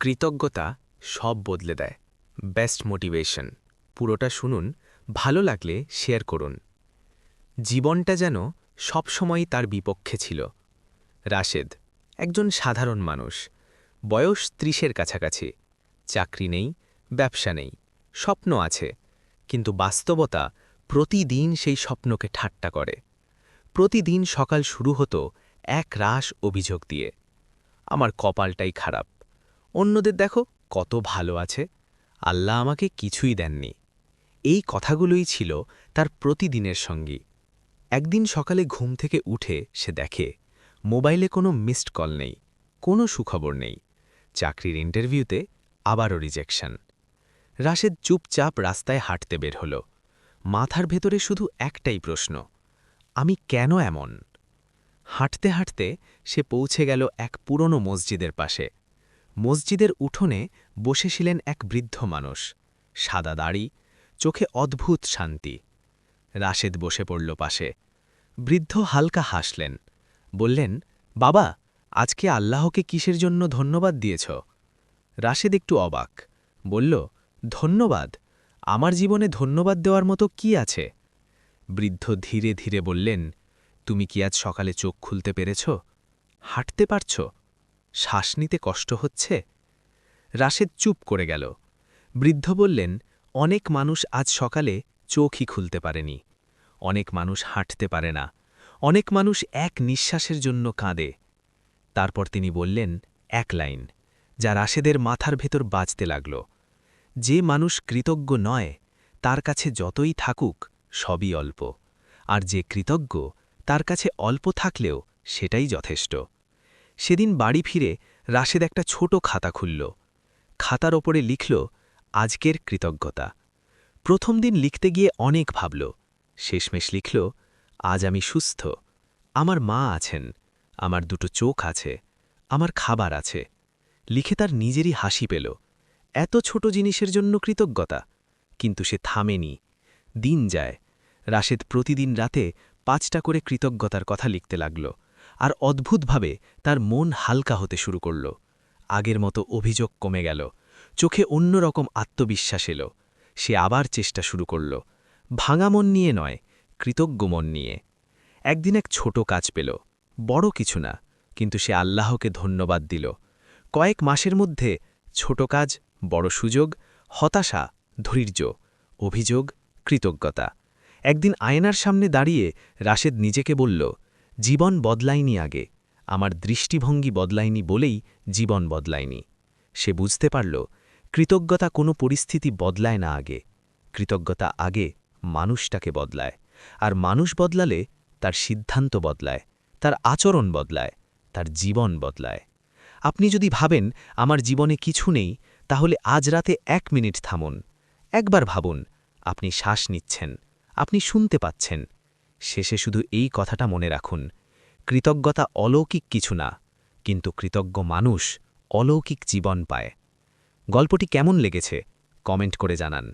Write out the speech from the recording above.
কৃতজ্ঞতা সব বদলে দেয়। Best motivation. পুরোটা শুনুন, ভালো লাগলে শেয়ার করুন। জীবনটা যেন সবসময়ই তার বিপক্ষে ছিল। রাশেদ একজন সাধারণ মানুষ, বয়স ৩০-এর কাছাকাছি। চাকরি নেই, ব্যবসা নেই, স্বপ্ন আছে, কিন্তু বাস্তবতা প্রতিদিন সেই স্বপ্নকে ঠাট্টা করে। প্রতিদিন সকাল শুরু হতো এক রাশ অভিযোগ দিয়ে। আমার কপালটাই খারাপ, অন্যদের দেখো কত ভালো আছে, আল্লাহ আমাকে কিছুই দেননি। এই কথাগুলোই ছিল তার প্রতিদিনের সঙ্গী। একদিন সকালে ঘুম থেকে উঠে সে দেখে মোবাইলে কোনো মিসড কল নেই, কোনো সুখবর নেই। চাকরির ইন্টারভিউতে আবারও রিজেকশন। রাশেদ চুপচাপ রাস্তায় হাঁটতে বের হল। মাথার ভেতরে শুধু একটাই প্রশ্ন, আমি কেন এমন? হাঁটতে হাঁটতে সে পৌঁছে গেল এক পুরনো মসজিদের পাশে। মসজিদের উঠোনে বসেছিলেন এক বৃদ্ধ মানুষ, সাদা দাড়ি, চোখে অদ্ভুত শান্তি। রাশেদ বসে পড়ল পাশে। বৃদ্ধ হালকা হাসলেন, বললেন, বাবা, আজকে আল্লাহকে কিসের জন্য ধন্যবাদ দিয়েছ? রাশেদ একটু অবাক, বলল, ধন্যবাদ? আমার জীবনে ধন্যবাদ দেওয়ার মতো কি আছে? বৃদ্ধ ধীরে ধীরে বললেন, তুমি কি আজ সকালে চোখ খুলতে পেরেছ? হাঁটতে পারছ? শ্বাস নিতে কষ্ট হচ্ছে? রাশেদ চুপ করে গেল। বৃদ্ধ বললেন, অনেক মানুষ আজ সকালে চোখই খুলতে পারেনি, অনেক মানুষ হাঁটতে পারে না, অনেক মানুষ এক নিঃশ্বাসের জন্য কাঁদে। তারপর তিনি বললেন এক লাইন, যা রাশেদের মাথার ভেতর বাজতে লাগল, যে মানুষ কৃতজ্ঞ নয় তার কাছে যতই থাকুক সবই অল্প, আর যে কৃতজ্ঞ তার কাছে অল্প থাকলেও সেটাই যথেষ্ট। সেদিন বাড়ি ফিরে রাশেদ একটা ছোট খাতা খুলল। খাতার ওপরে লিখল, আজকের কৃতজ্ঞতা। প্রথম দিন লিখতে গিয়ে অনেক ভাবল, শেষমেশ লিখল, আজ আমি সুস্থ, আমার মা আছেন, আমার দুটো চোখ আছে, আমার খাবার আছে। লিখে তার নিজেরই হাসি পেল। এত ছোট জিনিসের জন্য কৃতজ্ঞতা, কিন্তু সে থামেনি। দিন যায়, রাশেদ প্রতিদিন রাতে ৫টা করে কৃতজ্ঞতার কথা লিখতে লাগল, আর অদ্ভুতভাবে তার মন হালকা হতে শুরু করল। আগের মতো অভিযোগ কমে গেল, চোখে অন্যরকম আত্মবিশ্বাস এলো। সে আবার চেষ্টা শুরু করল, ভাঙা মন নিয়ে নয়, কৃতজ্ঞ মন নিয়ে। একদিন এক ছোট কাজ পেল, বড় কিছু না, কিন্তু সে আল্লাহকে ধন্যবাদ দিল। কয়েক মাসের মধ্যে ছোট কাজ, বড় সুযোগ, হতাশা, ধৈর্য, অভিযোগ, কৃতজ্ঞতা। একদিন আয়নার সামনে দাঁড়িয়ে রাশেদ নিজেকে বলল, জীবন বদলায়নি আগে, আমার দৃষ্টিভঙ্গি বদলায়নি বলেই জীবন বদলায়নি। সে বুঝতে পারল, কৃতজ্ঞতা কোনো পরিস্থিতি বদলায় না আগে, কৃতজ্ঞতা আগে মানুষটাকে বদলায়, আর মানুষ বদলালে তার সিদ্ধান্ত বদলায়, তার আচরণ বদলায়, তার জীবন বদলায়। আপনি যদি ভাবেন আমার জীবনে কিছু নেই, তাহলে আজ রাতে ১ মিনিট থামুন। একবার ভাবুন, আপনি শ্বাস নিচ্ছেন, আপনি শুনতে পাচ্ছেন। শেষে শুধু এই কথাটা মনে রাখুন, কৃতজ্ঞতা অলৌকিক কিছু না, কিন্তু কৃতজ্ঞ মানুষ অলৌকিক জীবন পায়। গল্পটি কেমন লেগেছে কমেন্ট করে জানান।